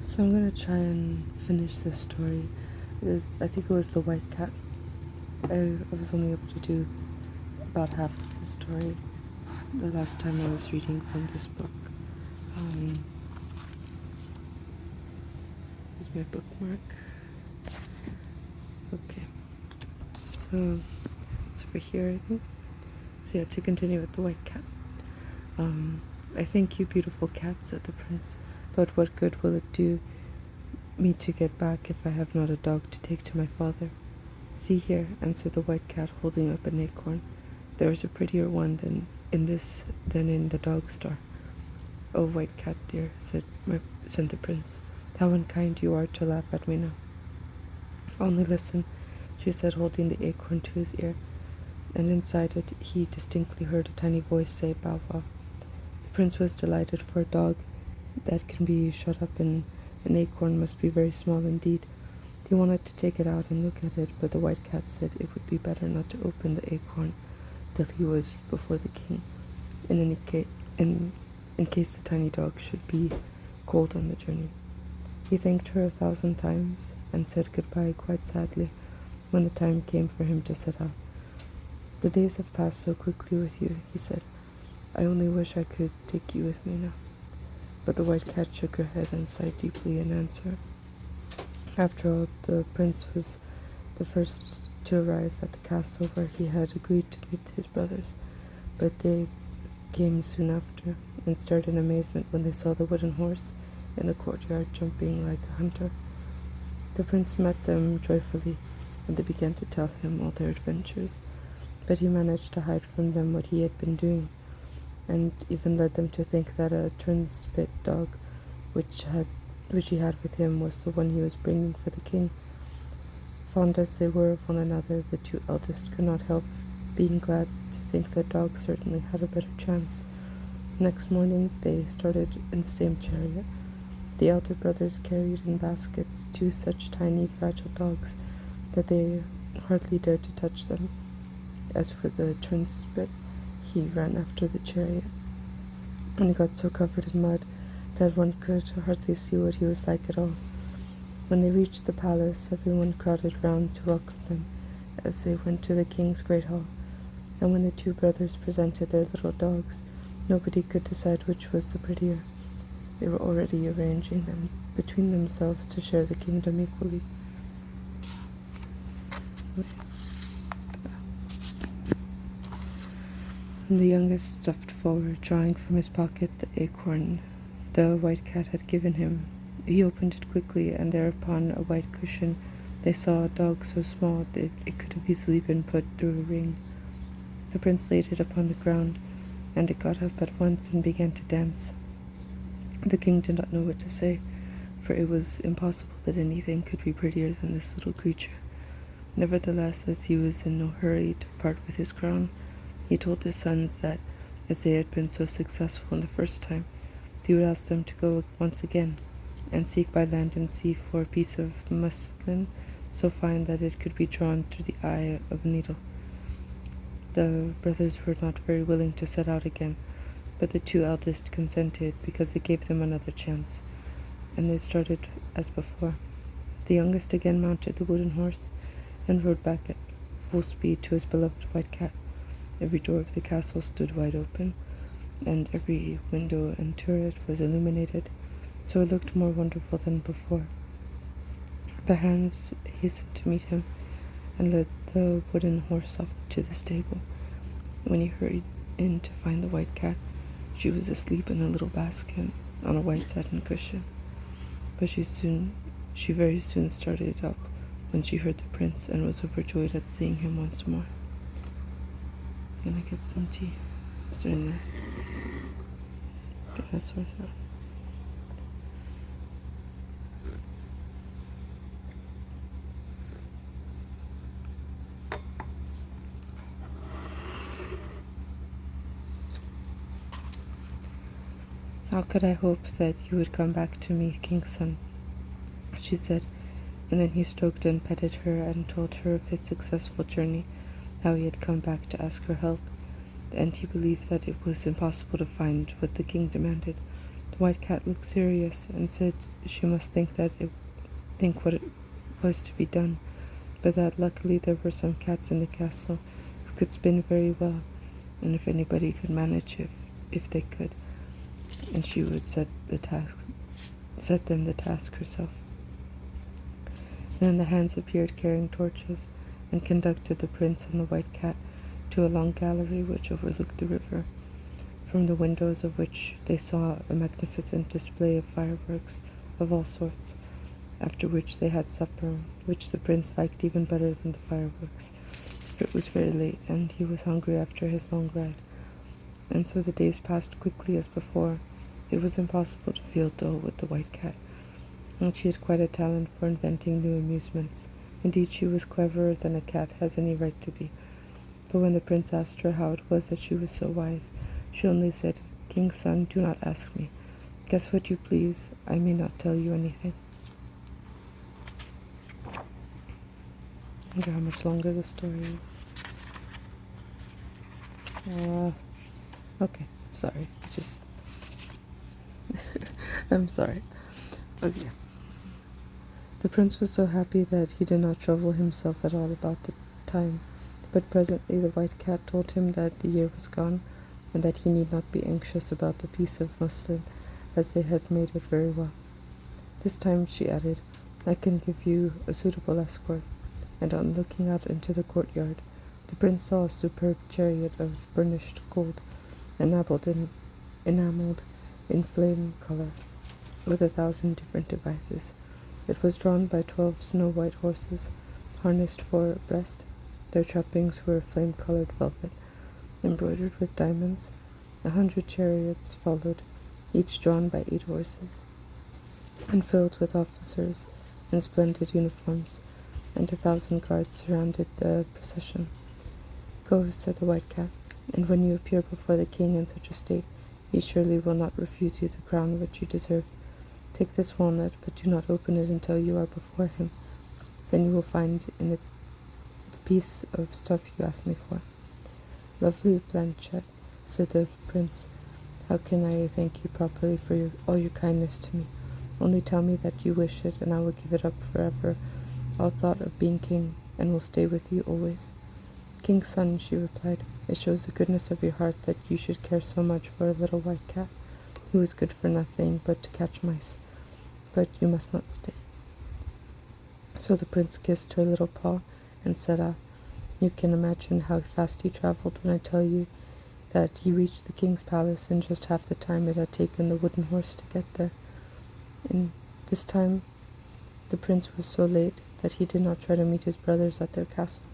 So I'm gonna try and finish this story. I think it was the white cat. I was only able to do about half of the story the last time I was reading from this book. Here's my bookmark. Okay, so it's over here, I think. So yeah, to continue with the white cat. I thank you, beautiful cat, said the prince, but what good will it do me to get back if I have not a dog to take to my father? See here, answered the white cat, holding up an acorn. There is a prettier one than in the dog star. Oh, white cat dear, said the prince, how unkind you are to laugh at me now. Only listen, she said, holding the acorn to his ear, and inside it he distinctly heard a tiny voice say, bow wow. The prince was delighted, for a dog that can be shut up in an acorn must be very small indeed. He wanted to take it out and look at it, but the white cat said it would be better not to open the acorn till he was before the king, in case the tiny dog should be cold on the journey. He thanked her 1,000 times and said goodbye quite sadly when the time came for him to set out. The days have passed so quickly with you, he said. I only wish I could take you with me now. But the white cat shook her head and sighed deeply in answer. After all, the prince was the first to arrive at the castle where he had agreed to meet his brothers, but they came soon after, and stared in amazement when they saw the wooden horse in the courtyard jumping like a hunter. The prince met them joyfully, and they began to tell him all their adventures, but he managed to hide from them what he had been doing, and even led them to think that a turnspit dog which he had with him was the one he was bringing for the king. Fond as they were of one another, the two eldest could not help being glad to think that dogs certainly had a better chance. Next morning they started in the same chariot. The elder brothers carried in baskets 2 such tiny, fragile dogs that they hardly dared to touch them. As for the turnspit, he ran after the chariot, and got so covered in mud that one could hardly see what he was like at all. When they reached the palace, everyone crowded round to welcome them as they went to the king's great hall, and when the 2 brothers presented their little dogs, nobody could decide which was the prettier. They were already arranging them between themselves to share the kingdom equally. The youngest stepped forward, drawing from his pocket the acorn the white cat had given him. He opened it quickly, and there upon a white cushion they saw a dog so small that it could have easily been put through a ring. The prince laid it upon the ground, and it got up at once and began to dance. The king did not know what to say, for it was impossible that anything could be prettier than this little creature. Nevertheless, as he was in no hurry to part with his crown, he told his sons that, as they had been so successful in the first time, he would ask them to go once again, and seek by land and sea for a piece of muslin so fine that it could be drawn through the eye of a needle. The brothers were not very willing to set out again, but the 2 eldest consented because it gave them another chance, and they started as before. The youngest again mounted the wooden horse and rode back at full speed to his beloved white cat. Every door of the castle stood wide open, and every window and turret was illuminated, so it looked more wonderful than before. The hands hastened to meet him and led the wooden horse off to the stable. When he hurried in to find the white cat, she was asleep in a little basket on a white satin cushion. But she very soon started up when she heard the prince and was overjoyed at seeing him once more. I'm gonna get some tea. I'm starting to get a sore throat. How could I hope that you would come back to me, king's son? She said, and then he stroked and petted her and told her of his successful journey, how he had come back to ask her help, and he believed that it was impossible to find what the king demanded, The white cat looked serious and said she must think what it was to be done, but that luckily there were some cats in the castle who could spin very well, and if anybody could manage if they could, and she would set them the task herself. Then the hands appeared carrying torches and conducted the prince and the white cat to a long gallery which overlooked the river, from the windows of which they saw a magnificent display of fireworks of all sorts, after which they had supper, which the prince liked even better than the fireworks, for it was very late, and he was hungry after his long ride. And so the days passed quickly as before. It was impossible to feel dull with the white cat, and she had quite a talent for inventing new amusements. Indeed, she was cleverer than a cat has any right to be. But when the prince asked her how it was that she was so wise, she only said, "King's son, do not ask me. Guess what you please, I may not tell you anything." I wonder how much longer the story is. Okay, sorry. I'm sorry. Okay. The prince was so happy that he did not trouble himself at all about the time, but presently the white cat told him that the year was gone, and that he need not be anxious about the piece of muslin, as they had made it very well. This time, she added, "I can give you a suitable escort," and on looking out into the courtyard, the prince saw a superb chariot of burnished gold, enamelled in flame color, with 1,000 different devices. It was drawn by 12 snow-white horses, harnessed 4 abreast. Their trappings were flame-colored velvet, embroidered with diamonds. 100 chariots followed, each drawn by 8 horses, and filled with officers in splendid uniforms, and 1,000 guards surrounded the procession. "Go," said the white cat, "and when you appear before the king in such a state, he surely will not refuse you the crown which you deserve. Take this walnut, but do not open it until you are before him. Then you will find in it the piece of stuff you asked me for." "Lovely Blanchette," said the prince, "how can I thank you properly for all your kindness to me? Only tell me that you wish it, and I will give it up forever, all thought of being king, and will stay with you always." "King's son," she replied, "it shows the goodness of your heart that you should care so much for a little white cat, who is good for nothing but to catch mice. But you must not stay." So the prince kissed her little paw and set off. You can imagine how fast he traveled when I tell you that he reached the king's palace in just half the time it had taken the wooden horse to get there. And this time the prince was so late that he did not try to meet his brothers at their castle,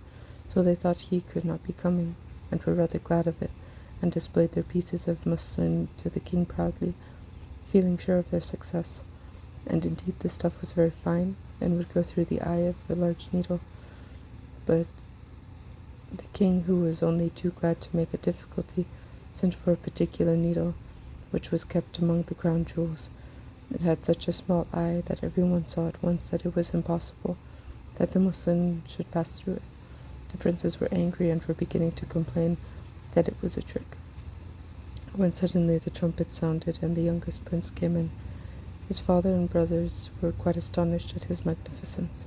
so they thought he could not be coming, and were rather glad of it, and displayed their pieces of muslin to the king proudly, feeling sure of their success. And indeed the stuff was very fine, and would go through the eye of a large needle. But the king, who was only too glad to make a difficulty, sent for a particular needle, which was kept among the crown jewels. It had such a small eye that everyone saw at once that it was impossible that the muslin should pass through it. The princes were angry and were beginning to complain that it was a trick, when suddenly the trumpet sounded and the youngest prince came in. His father and brothers were quite astonished at his magnificence,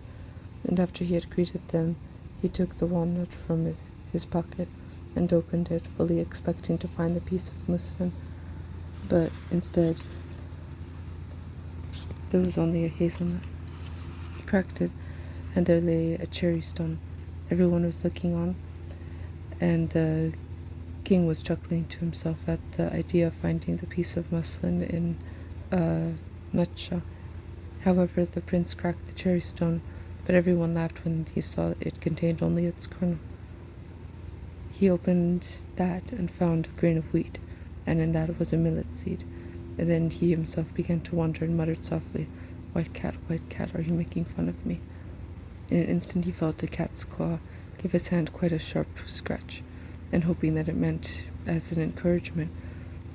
and after he had greeted them, he took the walnut from his pocket and opened it, fully expecting to find the piece of muslin. But instead, there was only a hazelnut. He cracked it, and there lay a cherry stone. Everyone was looking on, and the king was chuckling to himself at the idea of finding the piece of muslin in a nutshell. However, the prince cracked the cherry stone, but everyone laughed when he saw it contained only its kernel. He opened that and found a grain of wheat, and in that was a millet seed. And then he himself began to wonder and muttered softly, white cat, are you making fun of me?" In an instant he felt a cat's claw give his hand quite a sharp scratch, and hoping that it meant as an encouragement,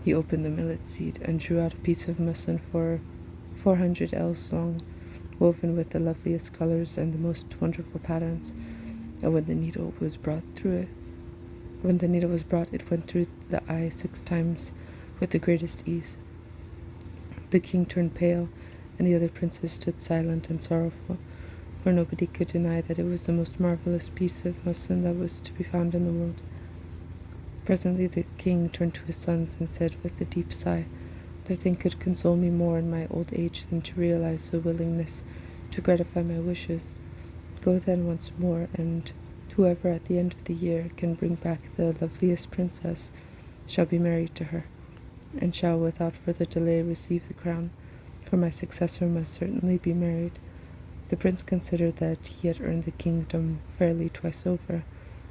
he opened the millet seed and drew out a piece of muslin 400 ells long, woven with the loveliest colors and the most wonderful patterns. And when the needle was brought, it went through the eye 6 times with the greatest ease. The king turned pale, and the other princes stood silent and sorrowful, for nobody could deny that it was the most marvelous piece of muslin that was to be found in the world. Presently the king turned to his sons and said with a deep sigh, "Nothing could console me more in my old age than to realize the willingness to gratify my wishes. Go then once more, and whoever at the end of the year can bring back the loveliest princess shall be married to her, and shall without further delay receive the crown, for my successor must certainly be married." The prince considered that he had earned the kingdom fairly twice over,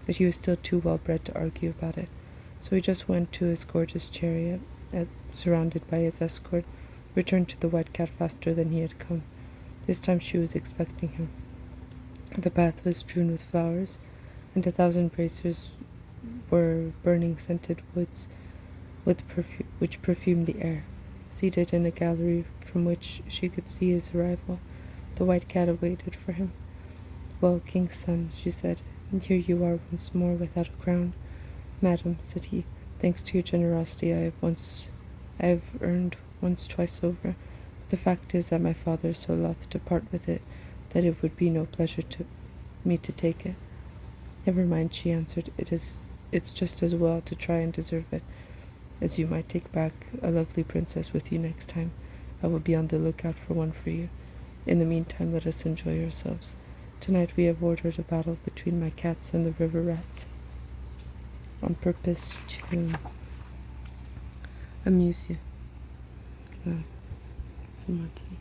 but he was still too well bred to argue about it, so he just went to his gorgeous chariot, and, surrounded by his escort, returned to the White Cat faster than he had come. This time she was expecting him. The path was strewn with flowers, and 1,000 braziers were burning scented woods which perfumed the air. Seated in a gallery from which she could see his arrival, the White Cat awaited for him. "Well, king's son," she said, "and here you are once more without a crown." "Madam," said he, "thanks to your generosity I have earned once twice over. But the fact is that my father is so loth to part with it that it would be no pleasure to me to take it." "Never mind," she answered. It's just as well to try and deserve it, as you might take back a lovely princess with you next time. I will be on the lookout for one for you. In the meantime, let us enjoy ourselves. Tonight we have ordered a battle between my cats and the river rats, on purpose to amuse you." Get some more tea.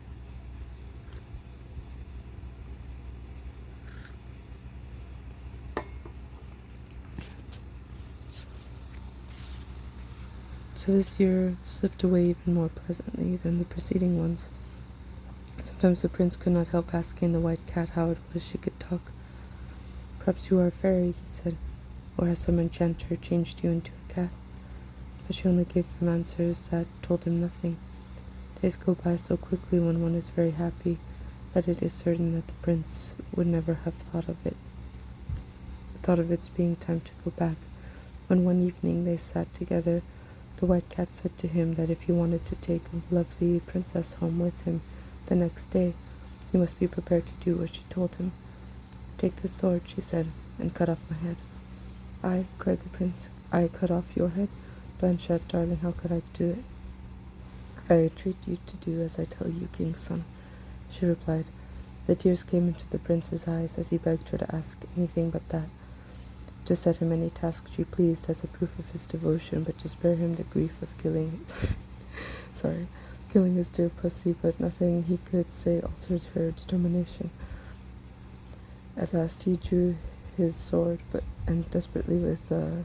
So this year slipped away even more pleasantly than the preceding ones. Sometimes the prince could not help asking the White Cat how it was she could talk. "Perhaps you are a fairy," he said, "or has some enchanter changed you into a cat?" But she only gave him answers that told him nothing. Days go by so quickly when one is very happy that it is certain that the prince would never have thought of its being time to go back. When one evening they sat together, the White Cat said to him that if he wanted to take a lovely princess home with him the next day, he must be prepared to do what she told him. "Take this sword," she said, "and cut off my head." "I," cried the prince, "I cut off your head? Blanchette, darling, how could I do it?" "I entreat you to do as I tell you, king's son," she replied. The tears came into the prince's eyes as he begged her to ask anything but that. To set him any task she pleased as a proof of his devotion, but to spare him the grief of killing his dear pussy, but nothing he could say altered her determination. At last he drew his sword, and desperately with a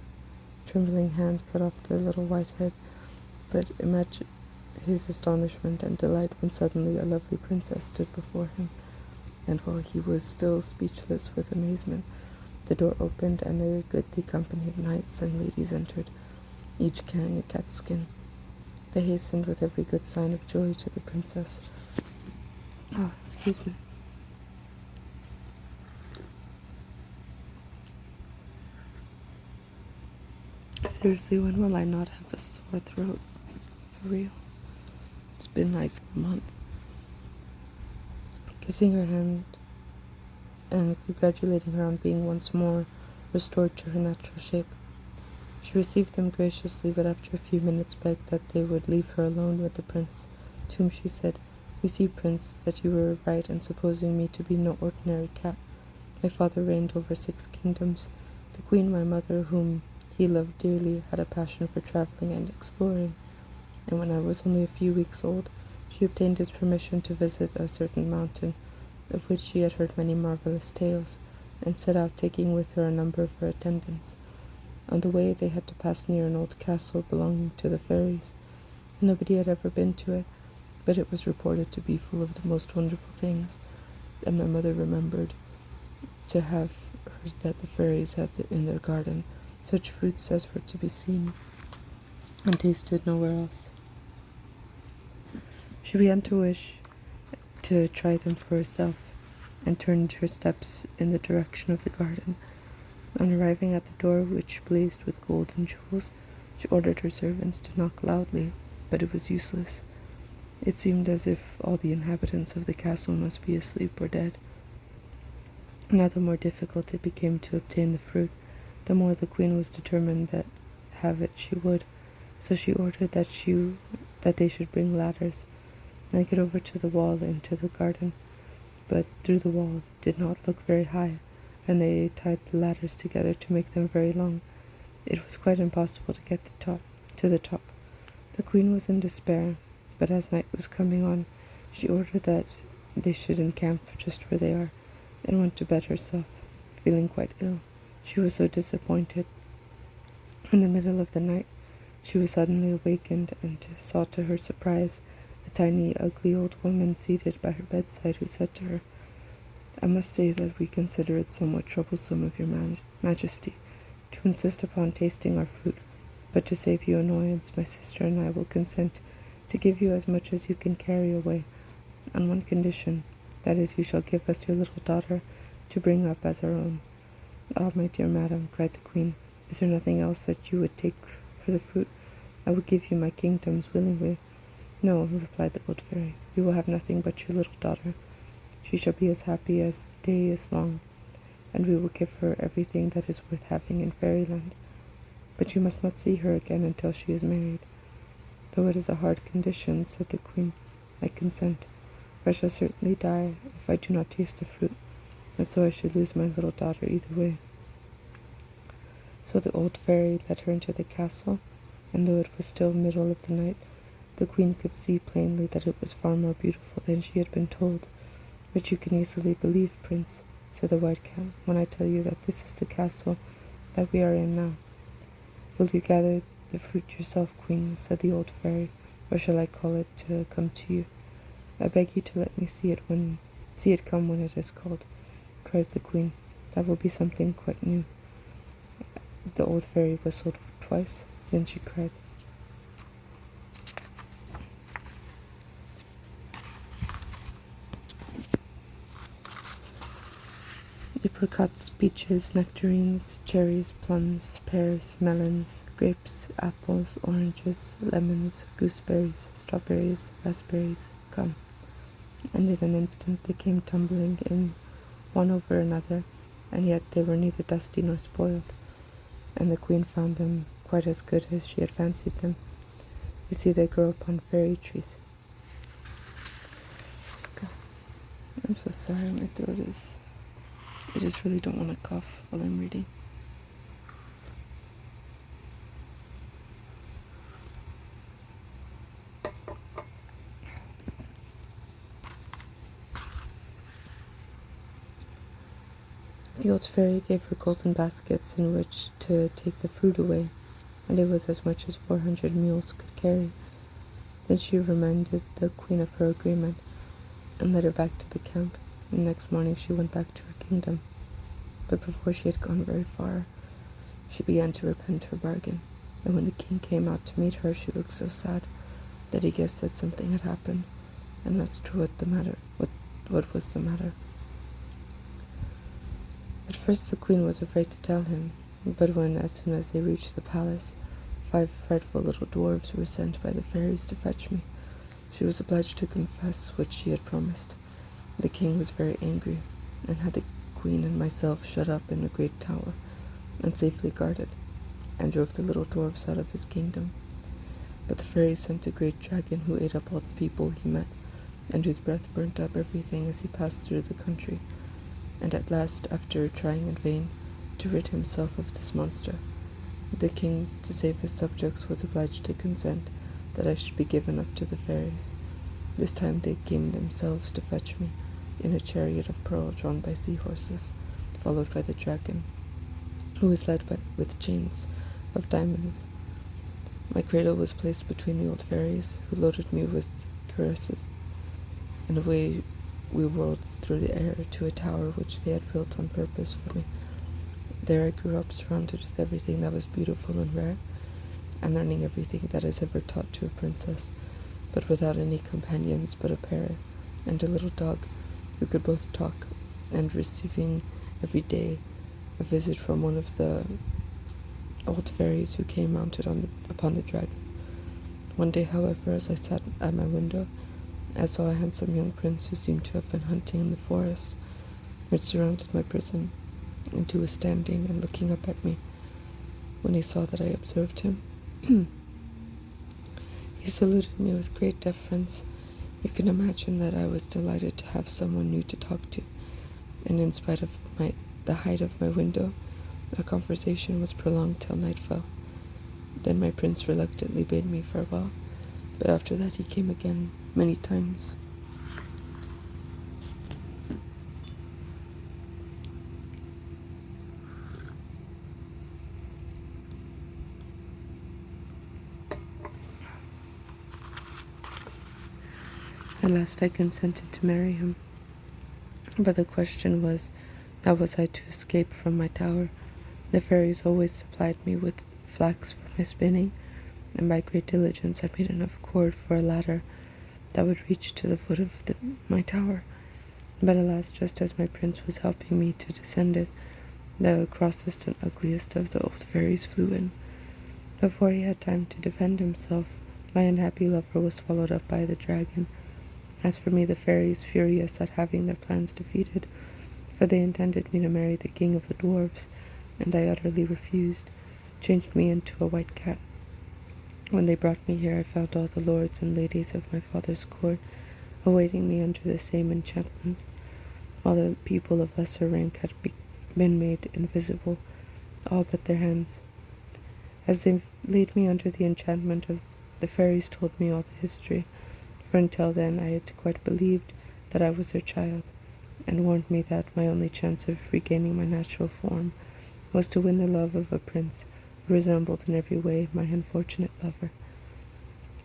trembling hand cut off the little white head. But imagine his astonishment and delight when suddenly a lovely princess stood before him, and while he was still speechless with amazement, the door opened and a goodly company of knights and ladies entered, each carrying a cat's skin. They hastened with every good sign of joy to the princess. "Oh, excuse me." Seriously, when will I not have a sore throat? For real. It's been like a month. Kissing her hand and congratulating her on being once more restored to her natural shape. She received them graciously, but after a few minutes begged that they would leave her alone with the prince, to whom she said, "You see, prince, that you were right in supposing me to be no ordinary cat. My father reigned over 6 kingdoms. The queen, my mother, whom he loved dearly, had a passion for traveling and exploring, and when I was only a few weeks old, she obtained his permission to visit a certain mountain, of which she had heard many marvelous tales, and set out, taking with her a number of her attendants. On the way they had to pass near an old castle belonging to the fairies. Nobody had ever been to it, but it was reported to be full of the most wonderful things, and my mother remembered to have heard that the fairies had in their garden such fruits as were to be seen and tasted nowhere else. She began to wish to try them for herself, and turned her steps in the direction of the garden. On arriving at the door, which blazed with gold and jewels, she ordered her servants to knock loudly, but it was useless. It seemed as if all the inhabitants of the castle must be asleep or dead. Now the more difficult it became to obtain the fruit, the more the queen was determined that have it she would. So she ordered that they should bring ladders and get over to the wall into the garden. But through the wall did not look very high, and they tied the ladders together to make them very long. It was quite impossible to get to the top. The queen was in despair, but as night was coming on, she ordered that they should encamp just where they are, and went to bed herself, feeling quite ill. She was so disappointed. In the middle of the night, she was suddenly awakened and saw to her surprise a tiny, ugly old woman seated by her bedside, who said to her, "I must say that we consider it somewhat troublesome of your majesty to insist upon tasting our fruit, but to save you annoyance, my sister and I will consent to give you as much as you can carry away, on one condition, that is, you shall give us your little daughter to bring up as our own." "Ah, my dear madam," cried the queen, "is there nothing else that you would take for the fruit? I would give you my kingdoms willingly." "No," replied the old fairy, "we will have nothing but your little daughter. She shall be as happy as the day is long, and we will give her everything that is worth having in fairyland. But you must not see her again until she is married." "Though it is a hard condition," said the queen, "I consent, for I shall certainly die if I do not taste the fruit, and so I should lose my little daughter either way." So the old fairy led her into the castle, and though it was still middle of the night, the queen could see plainly that it was far more beautiful than she had been told. "Which you can easily believe, prince," said the white cat, "when I tell you that this is the castle that we are in now." "Will you gather the fruit yourself, queen?" said the old fairy, "or shall I call it to come to you?" "I beg you to let me see it come when it is called," cried the queen. "That will be something quite new." The old fairy whistled twice, then she cried, "Apricots, peaches, nectarines, cherries, plums, pears, melons, grapes, apples, oranges, lemons, gooseberries, strawberries, raspberries, come." And in an instant they came tumbling in, one over another, and yet they were neither dusty nor spoiled, and the queen found them quite as good as she had fancied them. You see, they grow upon fairy trees. God, I'm so sorry, my throat is... I just really don't want to cough while I'm reading. The old fairy gave her golden baskets in which to take the fruit away, and it was as much as 400 mules could carry. Then she reminded the queen of her agreement, and led her back to the camp. The next morning she went back to her kingdom, but before she had gone very far, she began to repent her bargain, and when the king came out to meet her, she looked so sad that he guessed that something had happened, and asked her what was the matter. At first the queen was afraid to tell him, but when, as soon as they reached the palace, 5 frightful little dwarfs were sent by the fairies to fetch me, she was obliged to confess what she had promised. The king was very angry, and had the queen and myself shut up in a great tower, and safely guarded, and drove the little dwarfs out of his kingdom. But the fairies sent a great dragon who ate up all the people he met, and whose breath burnt up everything as he passed through the country. And at last, after trying in vain to rid himself of this monster, the king, to save his subjects, was obliged to consent that I should be given up to the fairies. This time they came themselves to fetch me, in a chariot of pearl drawn by seahorses, followed by the dragon, who was led with chains of diamonds. My cradle was placed between the old fairies, who loaded me with caresses, and away we whirled through the air to a tower which they had built on purpose for me. There I grew up, surrounded with everything that was beautiful and rare, and learning everything that is ever taught to a princess, but without any companions but a parrot and a little dog who could both talk, and receiving every day a visit from one of the old fairies who came mounted upon the dragon. One day, however, as I sat at my window, I saw a handsome young prince who seemed to have been hunting in the forest which surrounded my prison, and who was standing and looking up at me. When he saw that I observed him, he saluted me with great deference. You can imagine that I was delighted to have someone new to talk to, and in spite of the height of my window, our conversation was prolonged till night fell. Then my prince reluctantly bade me farewell, but after that he came again many times. At last I consented to marry him, but the question was, how was I to escape from my tower? The fairies always supplied me with flax for my spinning, and by great diligence I made enough cord for a ladder that would reach to the foot of my tower. But alas, just as my prince was helping me to descend it, the crossest and ugliest of the old fairies flew in. Before he had time to defend himself, my unhappy lover was swallowed up by the dragon. As for me, the fairies, furious at having their plans defeated, for they intended me to marry the king of the dwarves, and I utterly refused, changed me into a white cat. When they brought me here, I found all the lords and ladies of my father's court awaiting me under the same enchantment, while the people of lesser rank had been made invisible, all but their hands. As they laid me under the enchantment, the fairies told me all the history, for until then I had quite believed that I was their child, and warned me that my only chance of regaining my natural form was to win the love of a prince who resembled in every way my unfortunate lover.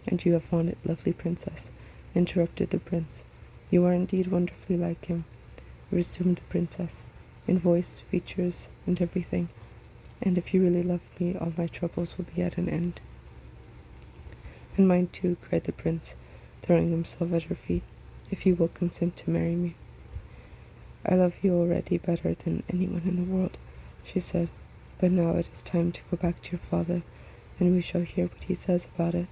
And you have won it, lovely princess, interrupted the prince. You are indeed wonderfully like him, resumed the princess, in voice, features, and everything, and if you really love me, all my troubles will be at an end. And mine too, cried the prince, throwing himself at her feet, if you will consent to marry me. I love you already better than anyone in the world, she said, but now it is time to go back to your father, and we shall hear what he says about it.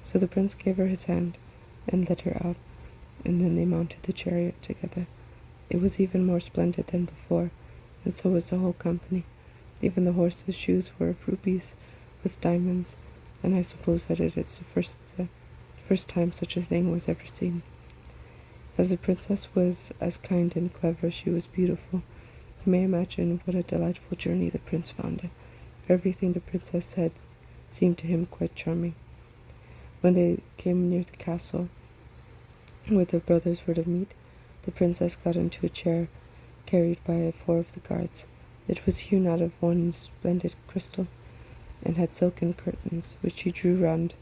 So the prince gave her his hand, and led her out, and then they mounted the chariot together. It was even more splendid than before, and so was the whole company. Even the horses' shoes were of rubies, with diamonds, and I suppose that it is the first time such a thing was ever seen. As the princess was as kind and clever as she was beautiful, you may imagine what a delightful journey the prince found it. Everything the princess said seemed to him quite charming. When they came near the castle where the brothers were to meet, the princess got into a chair carried by 4 of the guards. It was hewn out of one splendid crystal, and had silken curtains, which she drew round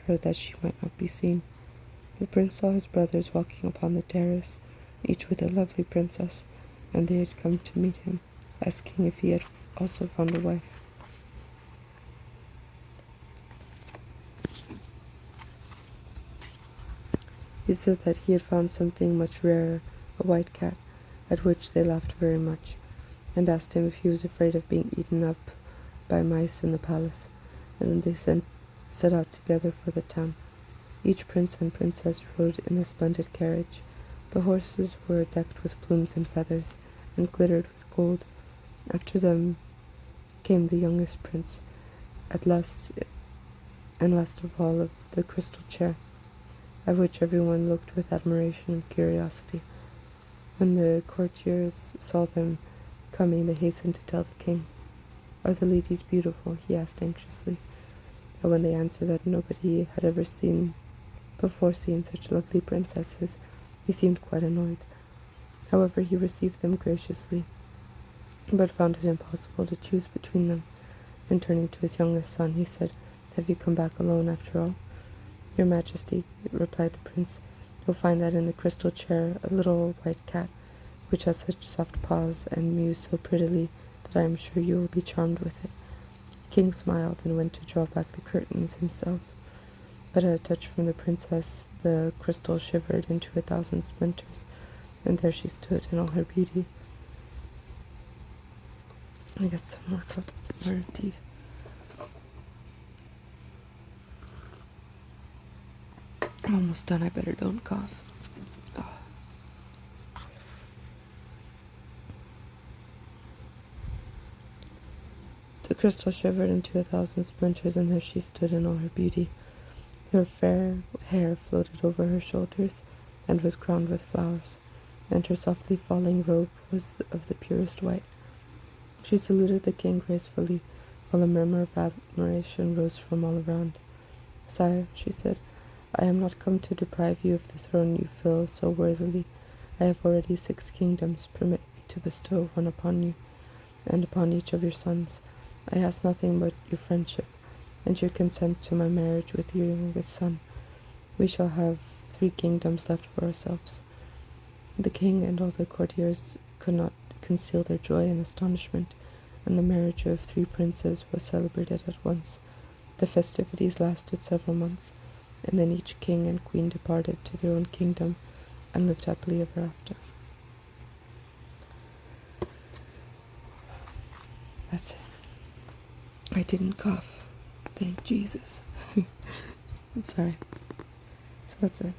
her that she might not be seen. The prince saw his brothers walking upon the terrace, each with a lovely princess, and they had come to meet him, asking if he had also found a wife. He said that he had found something much rarer, a white cat, at which they laughed very much, and asked him if he was afraid of being eaten up by mice in the palace, and then they set out together for the town. Each prince and princess rode in a splendid carriage. The horses were decked with plumes and feathers, and glittered with gold. After them came the youngest prince, at last, and last of all, of the crystal chair, at which everyone looked with admiration and curiosity. When the courtiers saw them coming, they hastened to tell the king. "Are the ladies beautiful?" he asked anxiously. And when they answered that nobody had ever before seen such lovely princesses, he seemed quite annoyed. However, he received them graciously, but found it impossible to choose between them, and turning to his youngest son, he said, "Have you come back alone after all?" "Your Majesty," replied the prince, "you'll find that in the crystal chair a little white cat, which has such soft paws and mews so prettily that I am sure you will be charmed with it." The king smiled and went to draw back the curtains himself, but at a touch from the princess the crystal shivered into 1,000 splinters, and there she stood in all her beauty. I got some more tea. I'm almost done. I better don't cough. The crystal shivered into 1,000 splinters, and there she stood in all her beauty. Her fair hair floated over her shoulders and was crowned with flowers, and her softly falling robe was of the purest white. She saluted the king gracefully, while a murmur of admiration rose from all around. "Sire," she said, "I am not come to deprive you of the throne you fill so worthily. I have already 6 kingdoms. Permit me to bestow one upon you, and upon each of your sons. I ask nothing but your friendship, and your consent to my marriage with your youngest son. We shall have 3 kingdoms left for ourselves." The king and all the courtiers could not conceal their joy and astonishment, and the marriage of 3 princes was celebrated at once. The festivities lasted several months, and then each king and queen departed to their own kingdom and lived happily ever after. That's it. I didn't cough. Thank Jesus. Sorry. So that's it.